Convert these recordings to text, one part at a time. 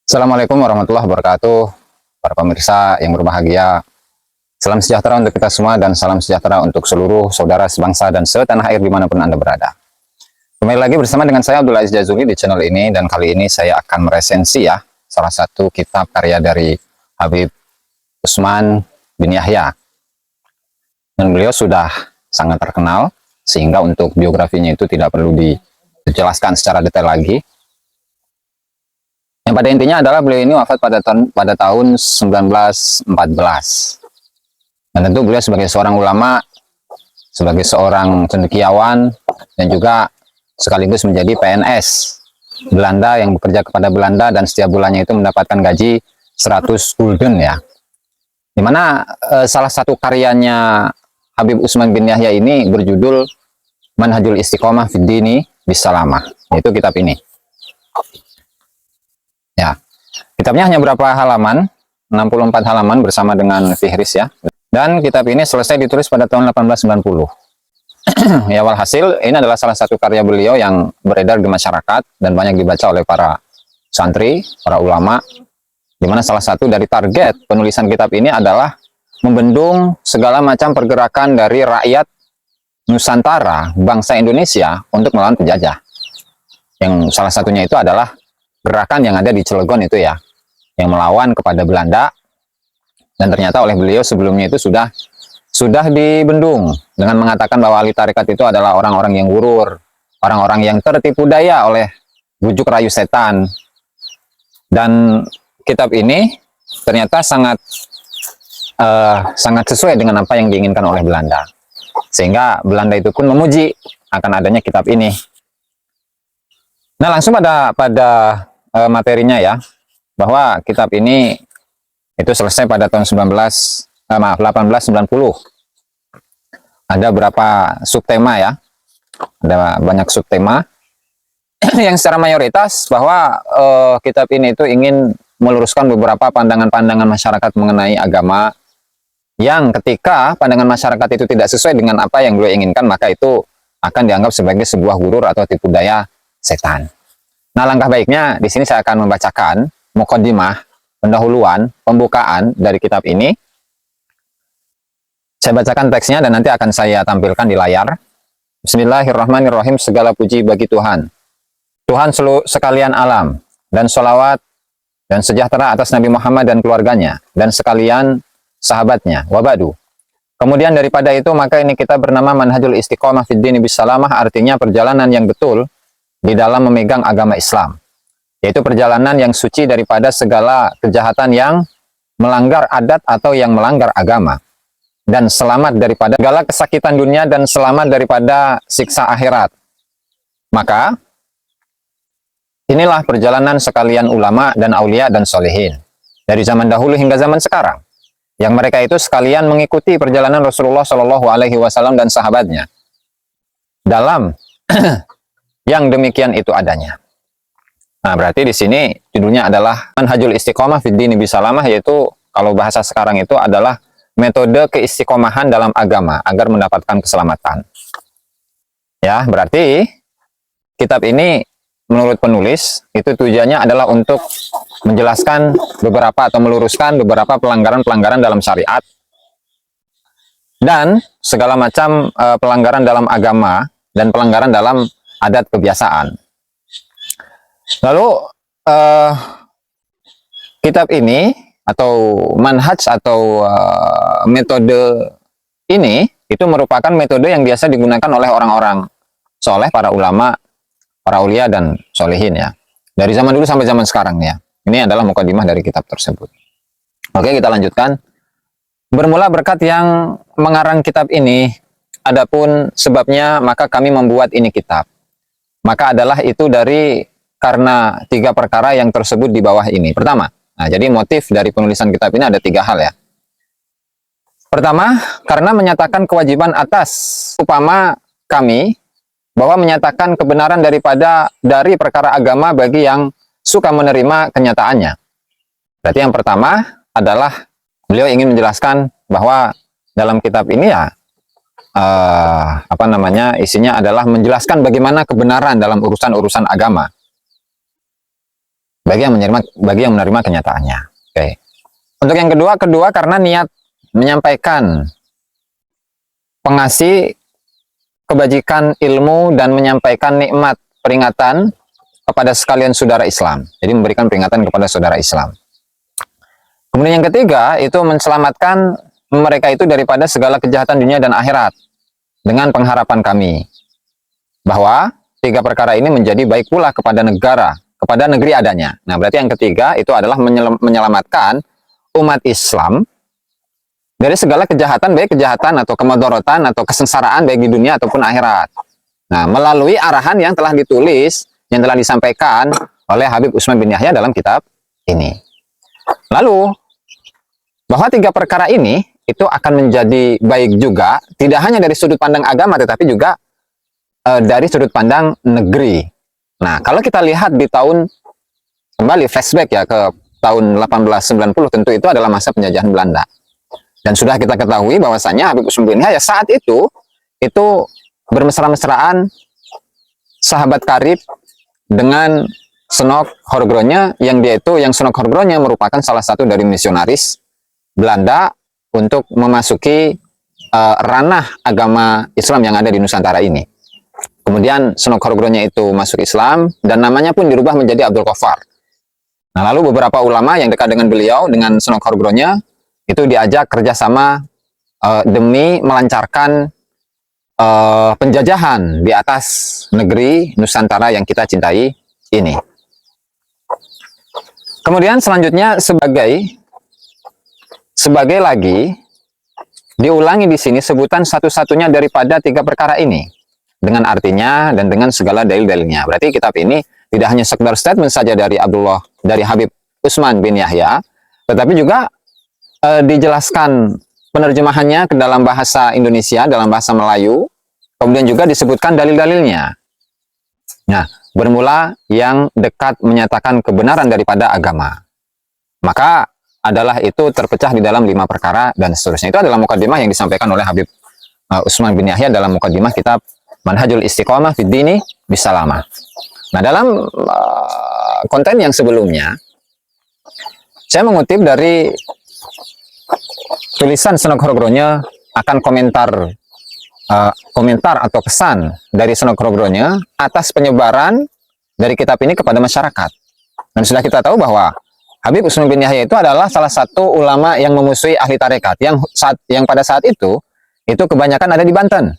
Assalamualaikum warahmatullahi wabarakatuh, para pemirsa yang berbahagia. Salam sejahtera untuk kita semua dan salam sejahtera untuk seluruh saudara sebangsa dan setanah air dimanapun Anda berada. Kembali lagi bersama dengan saya Abdul Aziz Jazuli di channel ini, dan kali ini saya akan meresensi salah satu kitab karya dari Habib Utsman bin Yahya. Dan beliau sudah sangat terkenal sehingga untuk biografinya itu tidak perlu dijelaskan secara detail lagi. Yang pada intinya adalah beliau ini wafat pada tahun 1914. Dan tentu beliau sebagai seorang ulama, sebagai seorang cendekiawan, dan juga sekaligus menjadi PNS Belanda yang bekerja kepada Belanda dan setiap bulannya itu mendapatkan gaji 100 gulden ya. Dimana salah satu karyanya Habib Utsman bin Yahya ini berjudul Manhajul Istiqomah Fid Dini Bisalamah, yaitu kitab ini. Ya, kitabnya hanya berapa halaman? 64 halaman bersama dengan fihris ya. Dan kitab ini selesai ditulis pada tahun 1890. Ya, walhasil ini adalah salah satu karya beliau yang beredar di masyarakat dan banyak dibaca oleh para santri, para ulama. Di mana salah satu dari target penulisan kitab ini adalah membendung segala macam pergerakan dari rakyat Nusantara, bangsa Indonesia untuk melawan penjajah. Yang salah satunya itu adalah gerakan yang ada di Cilegon itu ya, yang melawan kepada Belanda, dan ternyata oleh beliau sebelumnya itu sudah dibendung dengan mengatakan bahwa ahli tarekat itu adalah orang-orang yang gurur, orang-orang yang tertipu daya oleh bujuk rayu setan. Dan kitab ini ternyata sangat sesuai dengan apa yang diinginkan oleh Belanda, sehingga Belanda itu pun memuji akan adanya kitab ini. Nah, langsung pada materinya ya, bahwa kitab ini itu selesai pada tahun 1890. Ada berapa subtema ya, ada banyak subtema yang secara mayoritas bahwa kitab ini itu ingin meluruskan beberapa pandangan-pandangan masyarakat mengenai agama, yang ketika pandangan masyarakat itu tidak sesuai dengan apa yang beliau inginkan, maka itu akan dianggap sebagai sebuah gurur atau tipu daya setan. Nah, langkah baiknya di sini saya akan membacakan muqaddimah, pendahuluan, pembukaan dari kitab ini. Saya bacakan teksnya dan nanti akan saya tampilkan di layar. Bismillahirrahmanirrahim. Segala puji bagi Tuhan, Tuhan sekalian alam, dan sholawat dan sejahtera atas Nabi Muhammad dan keluarganya, dan sekalian sahabatnya. Wabadu. Kemudian daripada itu, maka ini kita bernama Manhajul Istiqomah Fid Dini Bisalamah, artinya perjalanan yang betul di dalam memegang agama Islam, yaitu perjalanan yang suci daripada segala kejahatan yang melanggar adat atau yang melanggar agama, dan selamat daripada segala kesakitan dunia dan selamat daripada siksa akhirat. Maka inilah perjalanan sekalian ulama dan aulia dan solehin dari zaman dahulu hingga zaman sekarang, yang mereka itu sekalian mengikuti perjalanan Rasulullah Shallallahu Alaihi Wasallam dan sahabatnya dalam yang demikian itu adanya. Nah, berarti di sini judulnya adalah Manhajul Istiqomah Fid Dini Bisalamah, yaitu kalau bahasa sekarang itu adalah metode keistiqomahan dalam agama agar mendapatkan keselamatan. Ya, berarti kitab ini menurut penulis itu tujuannya adalah untuk menjelaskan beberapa atau meluruskan beberapa pelanggaran-pelanggaran dalam syariat dan segala macam pelanggaran dalam agama dan pelanggaran dalam adat kebiasaan. Lalu kitab ini atau manhaj atau metode ini itu merupakan metode yang biasa digunakan oleh orang-orang soleh, para ulama, para ulia dan solehin ya, dari zaman dulu sampai zaman sekarang ya. Ini adalah muqaddimah dari kitab tersebut. Oke, kita lanjutkan. Bermula berkat yang mengarang kitab ini, adapun sebabnya maka kami membuat ini kitab. Maka adalah itu karena 3 perkara yang tersebut di bawah ini. Pertama, nah jadi motif dari penulisan kitab ini ada 3 hal ya. Pertama, karena menyatakan kewajiban atas upama kami bahwa menyatakan kebenaran dari perkara agama bagi yang suka menerima kenyataannya. Berarti yang pertama adalah beliau ingin menjelaskan bahwa dalam kitab ini ya isinya adalah menjelaskan bagaimana kebenaran dalam urusan-urusan agama. bagi yang menerima kenyataannya. Oke. Untuk yang kedua karena niat menyampaikan pengasih kebajikan ilmu dan menyampaikan nikmat peringatan kepada sekalian saudara Islam. Jadi memberikan peringatan kepada saudara Islam. Kemudian yang ketiga itu menselamatkan mereka itu daripada segala kejahatan dunia dan akhirat dengan pengharapan kami bahwa 3 perkara ini menjadi baik pula kepada negara, kepada negeri adanya. Nah, berarti yang ketiga itu adalah menyelamatkan umat Islam dari segala kejahatan, baik kejahatan atau kemadharatan atau kesengsaraan baik di dunia ataupun akhirat. Nah, melalui arahan yang telah ditulis, yang telah disampaikan oleh Habib Utsman bin Yahya dalam kitab ini. Lalu, bahwa 3 perkara ini itu akan menjadi baik juga, tidak hanya dari sudut pandang agama, tetapi juga dari sudut pandang negeri. Nah, kalau kita lihat di tahun, kembali flashback ya ke tahun 1890, tentu itu adalah masa penjajahan Belanda. Dan sudah kita ketahui bahwasanya Habib Utsman bin Yahya saat itu bermesra-mesraan sahabat karib dengan Senok Horgronya, yang Senok Horgronya merupakan salah satu dari misionaris Belanda untuk memasuki ranah agama Islam yang ada di Nusantara ini. Kemudian Senok Horgronya itu masuk Islam dan namanya pun dirubah menjadi Abdul Ghaffar. Nah, lalu beberapa ulama yang dekat dengan beliau, dengan Senok Horgronya, itu diajak kerjasama demi melancarkan penjajahan di atas negeri Nusantara yang kita cintai ini. Kemudian selanjutnya sebagai lagi diulangi di sini sebutan satu-satunya daripada 3 perkara ini dengan artinya dan dengan segala dalil-dalilnya. Berarti kitab ini tidak hanya sekedar statement saja dari Habib Utsman bin Yahya, tetapi juga dijelaskan penerjemahannya ke dalam bahasa Indonesia, dalam bahasa Melayu, kemudian juga disebutkan dalil-dalilnya. Nah, bermula yang dekat menyatakan kebenaran daripada agama. Maka adalah itu terpecah di dalam 5 perkara dan seterusnya. Itu adalah mukadimah yang disampaikan oleh Habib Utsman bin Yahya dalam mukadimah kitab Manhajul Istiqomah Fid Dini Bisalamah. Nah, dalam konten yang sebelumnya, saya mengutip dari tulisan Senok Horgronya akan komentar atau pesan dari Senok Horgronya atas penyebaran dari kitab ini kepada masyarakat. Dan sudah kita tahu bahwa Habib Utsman bin Yahya itu adalah salah satu ulama yang memusuhi ahli tarekat yang pada saat itu kebanyakan ada di Banten.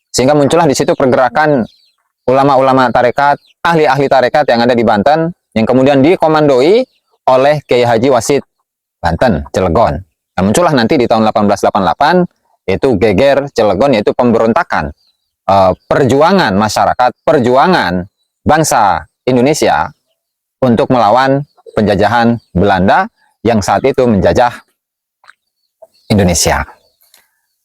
Sehingga muncullah di situ pergerakan ulama-ulama tarekat, ahli-ahli tarekat yang ada di Banten yang kemudian dikomandoi oleh Kiai Haji Wasid Banten, Cilegon. Nah, muncullah nanti di tahun 1888 yaitu geger Cilegon, yaitu pemberontakan, perjuangan masyarakat, perjuangan bangsa Indonesia untuk melawan penjajahan Belanda yang saat itu menjajah Indonesia.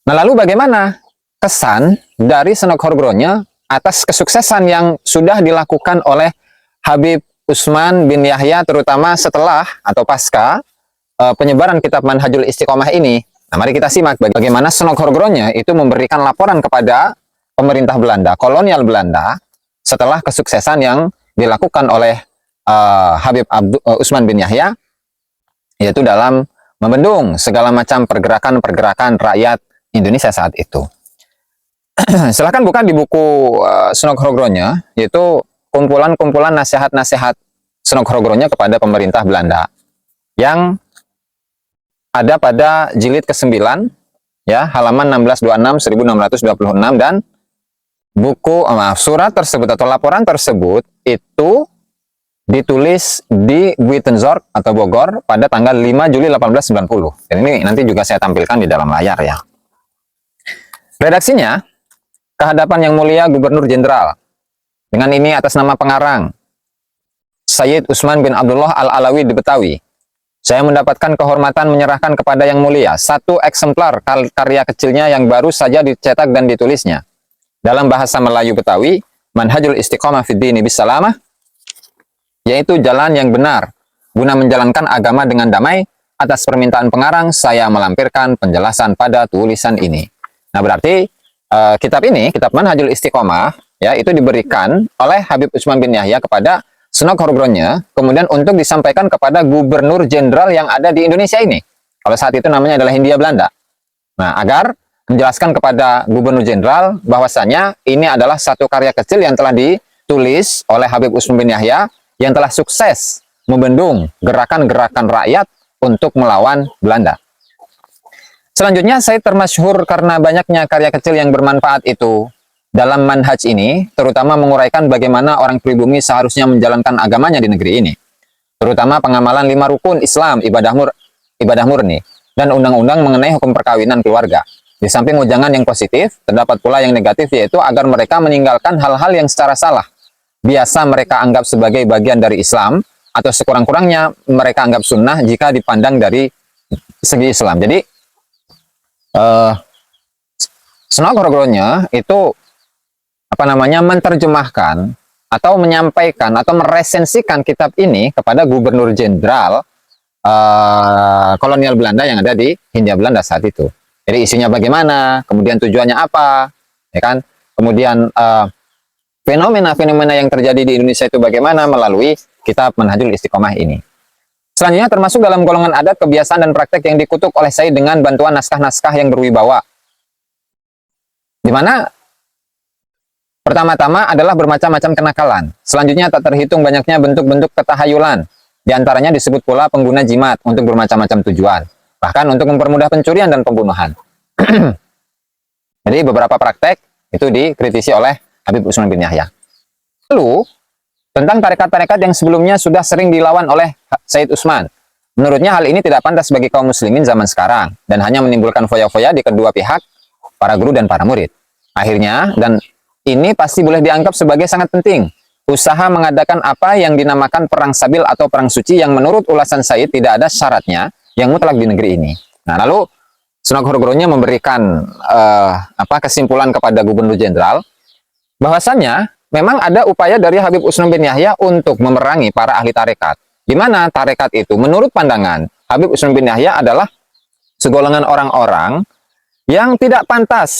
Nah, lalu bagaimana kesan dari Senok Horgronya atas kesuksesan yang sudah dilakukan oleh Habib Utsman bin Yahya, terutama setelah atau pasca penyebaran kitab Manhajul Istiqomah ini? Nah, mari kita simak bagaimana Senok Horgronya itu memberikan laporan kepada pemerintah Belanda, kolonial Belanda, setelah kesuksesan yang dilakukan oleh Habib Utsman bin Yahya, yaitu dalam membendung segala macam pergerakan-pergerakan rakyat Indonesia saat itu. Silahkan buka di buku Senok Horgronya, yaitu kumpulan-kumpulan nasihat-nasihat Senok Horgronya kepada pemerintah Belanda yang ada pada jilid ke-9 ya, halaman 1626-1626, dan buku surat tersebut atau laporan tersebut itu ditulis di Buitenzorg atau Bogor pada tanggal 5 Juli 1890. Dan ini nanti juga saya tampilkan di dalam layar ya. Redaksinya, kehadapan Yang Mulia Gubernur Jenderal. Dengan ini atas nama pengarang Sayyid Utsman bin Abdullah Al-Alawi di Betawi, saya mendapatkan kehormatan menyerahkan kepada Yang Mulia satu eksemplar karya kecilnya yang baru saja dicetak dan ditulisnya dalam bahasa Melayu Betawi, Manhajul Istiqomah Fid Dini Bisalamah, yaitu jalan yang benar guna menjalankan agama dengan damai. Atas permintaan pengarang, saya melampirkan penjelasan pada tulisan ini. Nah, berarti kitab ini, kitab Manhajul Istiqomah ya, itu diberikan oleh Habib Utsman bin Yahya kepada Sunok Horgronya kemudian untuk disampaikan kepada gubernur jenderal yang ada di Indonesia ini. Kalau saat itu namanya adalah Hindia Belanda. Nah, agar menjelaskan kepada gubernur jenderal bahwasanya ini adalah satu karya kecil yang telah ditulis oleh Habib Usman bin Yahya yang telah sukses membendung gerakan-gerakan rakyat untuk melawan Belanda. Selanjutnya, Said termasyhur karena banyaknya karya kecil yang bermanfaat itu dalam manhaj ini, terutama menguraikan bagaimana orang pribumi seharusnya menjalankan agamanya di negeri ini. Terutama pengamalan 5 rukun Islam, ibadah murni, dan undang-undang mengenai hukum perkawinan keluarga. Di samping ujangan yang positif, terdapat pula yang negatif, yaitu agar mereka meninggalkan hal-hal yang secara salah biasa mereka anggap sebagai bagian dari Islam, atau sekurang-kurangnya mereka anggap sunnah jika dipandang dari segi Islam. Jadi, Sunok Horgronya itu menerjemahkan atau menyampaikan atau meresensikan kitab ini kepada gubernur jenderal kolonial Belanda yang ada di Hindia Belanda saat itu. Jadi isinya bagaimana, kemudian tujuannya apa, ya kan? Kemudian fenomena-fenomena yang terjadi di Indonesia itu bagaimana melalui kitab Manhajul Istiqomah ini. Selanjutnya termasuk dalam golongan adat, kebiasaan, dan praktek yang dikutuk oleh Said dengan bantuan naskah-naskah yang berwibawa. Di mana pertama-tama adalah bermacam-macam kenakalan. Selanjutnya tak terhitung banyaknya bentuk-bentuk ketahayulan. Di antaranya disebut pula pengguna jimat untuk bermacam-macam tujuan. Bahkan untuk mempermudah pencurian dan pembunuhan. Jadi beberapa praktek itu dikritisi oleh Habib Usman bin Yahya. Lalu, tentang tarekat-tarekat yang sebelumnya sudah sering dilawan oleh Said Usman. Menurutnya hal ini tidak pantas bagi kaum muslimin zaman sekarang. Dan hanya menimbulkan foya-foya di kedua pihak, para guru dan para murid. Akhirnya, dan ini pasti boleh dianggap sebagai sangat penting, usaha mengadakan apa yang dinamakan perang sabil atau perang suci yang menurut ulasan Said tidak ada syaratnya yang mutlak di negeri ini. Nah, lalu Sunok Horgronya memberikan kesimpulan kepada gubernur jenderal bahwasannya memang ada upaya dari Habib Usman bin Yahya untuk memerangi para ahli tarekat. Di mana tarekat itu menurut pandangan Habib Usman bin Yahya adalah segolongan orang-orang yang tidak pantas,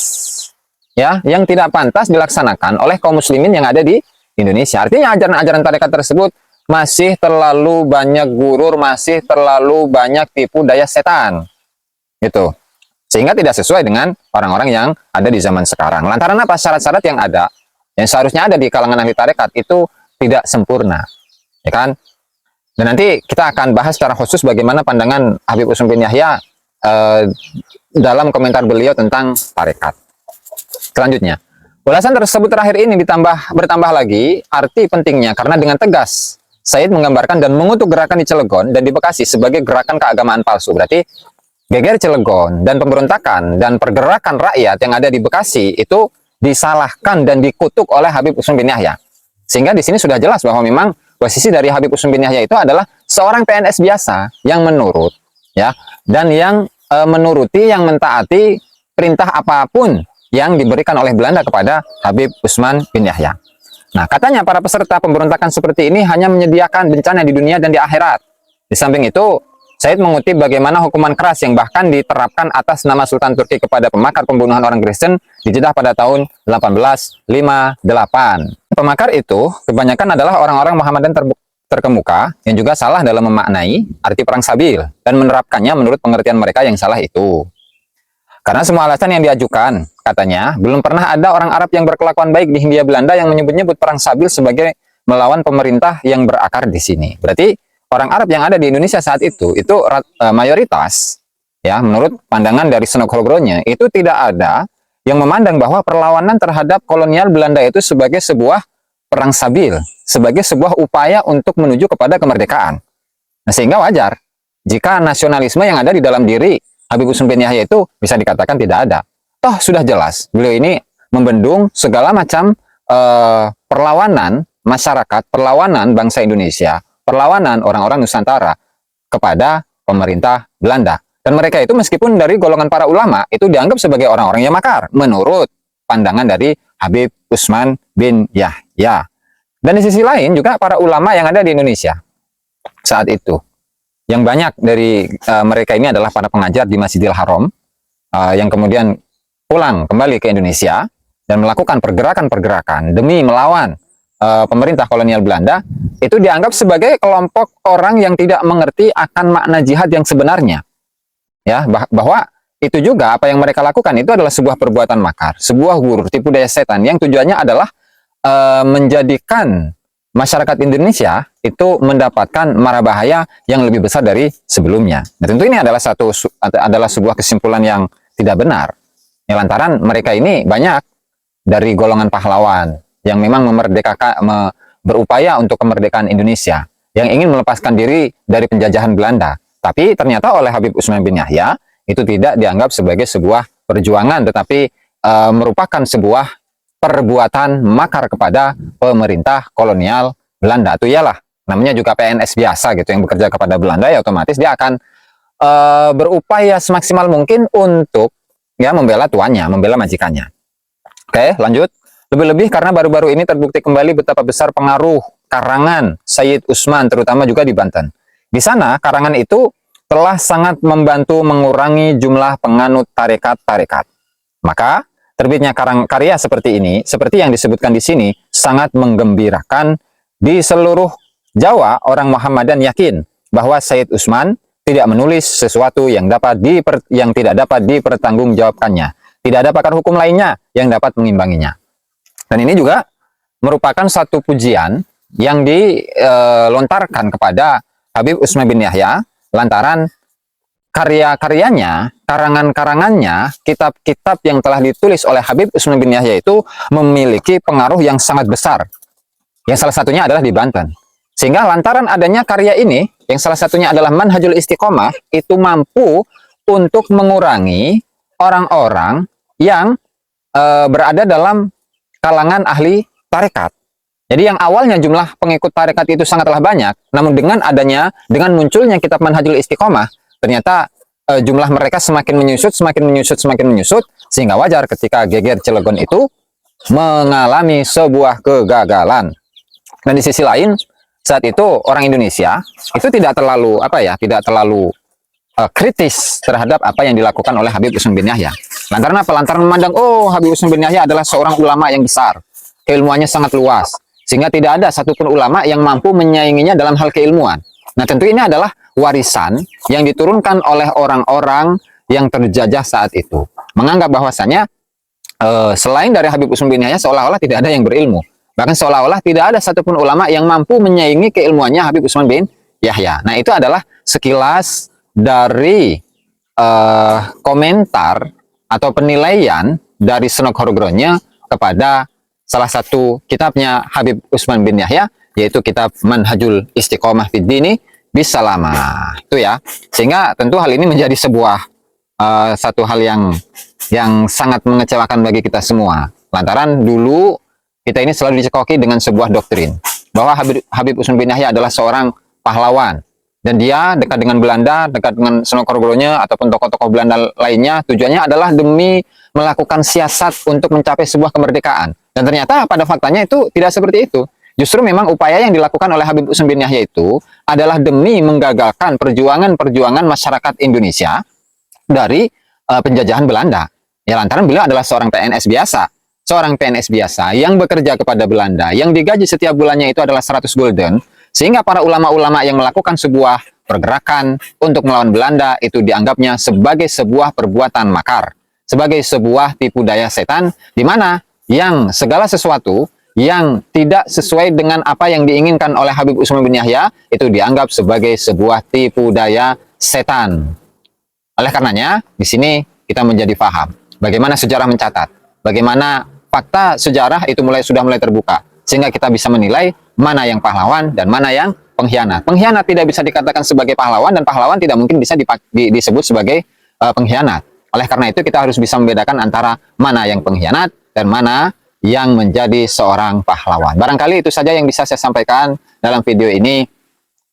ya, yang tidak pantas dilaksanakan oleh kaum muslimin yang ada di Indonesia. Artinya ajaran-ajaran tarekat tersebut masih terlalu banyak gurur, masih terlalu banyak tipu daya setan, gitu. Sehingga tidak sesuai dengan orang-orang yang ada di zaman sekarang. Lantaran apa? Syarat-syarat yang ada, yang seharusnya ada di kalangan ahli tarekat itu tidak sempurna, ya kan? Dan nanti kita akan bahas secara khusus bagaimana pandangan Habib Usman bin Yahya dalam komentar beliau tentang tarekat. Selanjutnya, ulasan tersebut terakhir ini bertambah lagi arti pentingnya karena dengan tegas Said menggambarkan dan mengutuk gerakan di Cilegon dan di Bekasi sebagai gerakan keagamaan palsu. Berarti geger Cilegon dan pemberontakan dan pergerakan rakyat yang ada di Bekasi itu disalahkan dan dikutuk oleh Habib Usman bin Yahya. Sehingga di sini sudah jelas bahwa memang posisi dari Habib Usman bin Yahya itu adalah seorang PNS biasa yang menurut, ya, dan yang menuruti, yang mentaati perintah apapun yang diberikan oleh Belanda kepada Habib Usman bin Yahya. Nah, katanya para peserta pemberontakan seperti ini hanya menyediakan bencana di dunia dan di akhirat. Di samping itu, Said mengutip bagaimana hukuman keras yang bahkan diterapkan atas nama Sultan Turki kepada pemakar pembunuhan orang Kristen di Jeddah pada tahun 1858. Pemakar itu kebanyakan adalah orang-orang Muhammadan terkemuka yang juga salah dalam memaknai arti perang sabil dan menerapkannya menurut pengertian mereka yang salah itu. Karena semua alasan yang diajukan, katanya, belum pernah ada orang Arab yang berkelakuan baik di Hindia Belanda yang menyebut-nyebut perang sabil sebagai melawan pemerintah yang berakar di sini. Berarti orang Arab yang ada di Indonesia saat itu mayoritas, ya, menurut pandangan dari Sunok Horgronya, itu tidak ada yang memandang bahwa perlawanan terhadap kolonial Belanda itu sebagai sebuah perang sabil, sebagai sebuah upaya untuk menuju kepada kemerdekaan. Nah, sehingga wajar jika nasionalisme yang ada di dalam diri Habib Usman bin Yahya itu bisa dikatakan tidak ada. Toh sudah jelas, beliau ini membendung segala macam perlawanan masyarakat, perlawanan bangsa Indonesia, perlawanan orang-orang Nusantara kepada pemerintah Belanda. Dan mereka itu meskipun dari golongan para ulama, itu dianggap sebagai orang-orang yang makar, menurut pandangan dari Habib Usman bin Yahya. Dan di sisi lain juga para ulama yang ada di Indonesia saat itu, yang banyak dari mereka ini adalah para pengajar di Masjidil Haram, yang kemudian pulang kembali ke Indonesia dan melakukan pergerakan-pergerakan demi melawan pemerintah kolonial Belanda itu dianggap sebagai kelompok orang yang tidak mengerti akan makna jihad yang sebenarnya. Ya, bahwa itu juga apa yang mereka lakukan itu adalah sebuah perbuatan makar, sebuah gurur, tipu daya setan yang tujuannya adalah menjadikan masyarakat Indonesia itu mendapatkan mara bahaya yang lebih besar dari sebelumnya. Nah, tentu ini adalah sebuah kesimpulan yang tidak benar. Ya, lantaran mereka ini banyak dari golongan pahlawan yang memang berupaya untuk kemerdekaan Indonesia, yang ingin melepaskan diri dari penjajahan Belanda. Tapi ternyata oleh Habib Utsman bin Yahya itu tidak dianggap sebagai sebuah perjuangan, tetapi merupakan sebuah perbuatan makar kepada pemerintah kolonial Belanda. Itu ialah namanya juga PNS biasa gitu yang bekerja kepada Belanda, ya otomatis dia akan berupaya semaksimal mungkin untuk ya membela tuannya, membela majikannya. Oke, lanjut. Lebih-lebih karena baru-baru ini terbukti kembali betapa besar pengaruh karangan Sayyid Utsman, terutama juga di Banten. Di sana, karangan itu telah sangat membantu mengurangi jumlah penganut tarekat-tarekat. Maka, terbitnya karya seperti ini, seperti yang disebutkan di sini, sangat menggembirakan. Di seluruh Jawa, orang Muhammadan yakin bahwa Sayyid Utsman tidak menulis sesuatu yang tidak dapat dipertanggungjawabkannya. Tidak ada pakar hukum lainnya yang dapat mengimbanginya. Dan ini juga merupakan satu pujian yang dilontarkan kepada Habib Utsman bin Yahya lantaran karya-karyanya, karangan-karangannya, kitab-kitab yang telah ditulis oleh Habib Utsman bin Yahya itu memiliki pengaruh yang sangat besar. Yang salah satunya adalah di Banten. Sehingga lantaran adanya karya ini, yang salah satunya adalah Manhajul Istiqomah, itu mampu untuk mengurangi orang-orang yang berada dalam kalangan ahli tarekat. Jadi yang awalnya jumlah pengikut tarekat itu sangatlah banyak, namun dengan munculnya kitab Manhajul Istiqomah, ternyata jumlah mereka semakin menyusut, sehingga wajar ketika geger Cilegon itu mengalami sebuah kegagalan. Dan di sisi lain, saat itu orang Indonesia itu tidak terlalu kritis terhadap apa yang dilakukan oleh Habib Utsman bin Yahya. Lantaran apa? Lantaran memandang, oh, Habib Utsman bin Yahya adalah seorang ulama yang besar, keilmuannya sangat luas, sehingga tidak ada satupun ulama yang mampu menyainginya dalam hal keilmuan. Nah, tentu ini adalah warisan yang diturunkan oleh orang-orang yang terjajah saat itu, menganggap bahwasanya selain dari Habib Utsman bin Yahya seolah-olah tidak ada yang berilmu, bahkan seolah-olah tidak ada satupun ulama yang mampu menyaingi keilmuannya Habib Utsman bin Yahya. Nah, itu adalah sekilas dari komentar atau penilaian dari Senok Horogronya kepada salah satu kitabnya Habib Utsman bin Yahya, yaitu kitab Manhajul Istiqomah fid Dini Bisalamah. Itu ya. Sehingga tentu hal ini menjadi sebuah satu hal yang sangat mengecewakan bagi kita semua. Lantaran dulu kita ini selalu dicekoki dengan sebuah doktrin bahwa Habib Utsman bin Yahya adalah seorang pahlawan. Dan dia dekat dengan Belanda, dekat dengan Senok Horogronya ataupun tokoh-tokoh Belanda lainnya, tujuannya adalah demi melakukan siasat untuk mencapai sebuah kemerdekaan. Dan ternyata pada faktanya itu tidak seperti itu. Justru memang upaya yang dilakukan oleh Habib Utsman bin Yahya itu adalah demi menggagalkan perjuangan masyarakat Indonesia dari penjajahan Belanda. Ya, lantaran beliau adalah seorang PNS biasa. Seorang PNS biasa yang bekerja kepada Belanda, yang digaji setiap bulannya itu adalah 100 gulden, sehingga para ulama-ulama yang melakukan sebuah pergerakan untuk melawan Belanda itu dianggapnya sebagai sebuah perbuatan makar, sebagai sebuah tipu daya setan, di mana yang segala sesuatu yang tidak sesuai dengan apa yang diinginkan oleh Habib Utsman bin Yahya itu dianggap sebagai sebuah tipu daya setan. Oleh karenanya, di sini kita menjadi paham bagaimana sejarah mencatat, bagaimana fakta sejarah itu sudah mulai terbuka, sehingga kita bisa menilai mana yang pahlawan dan mana yang pengkhianat. Pengkhianat tidak bisa dikatakan sebagai pahlawan, dan pahlawan tidak mungkin bisa disebut sebagai pengkhianat. Oleh karena itu kita harus bisa membedakan antara mana yang pengkhianat dan mana yang menjadi seorang pahlawan. Barangkali itu saja yang bisa saya sampaikan dalam video ini.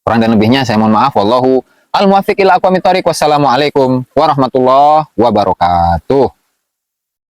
Kurang dan lebihnya saya mohon maaf. Wallahu al-muwaffiq ila aqwamit thoriq. Wassalamualaikum warahmatullahi wabarakatuh.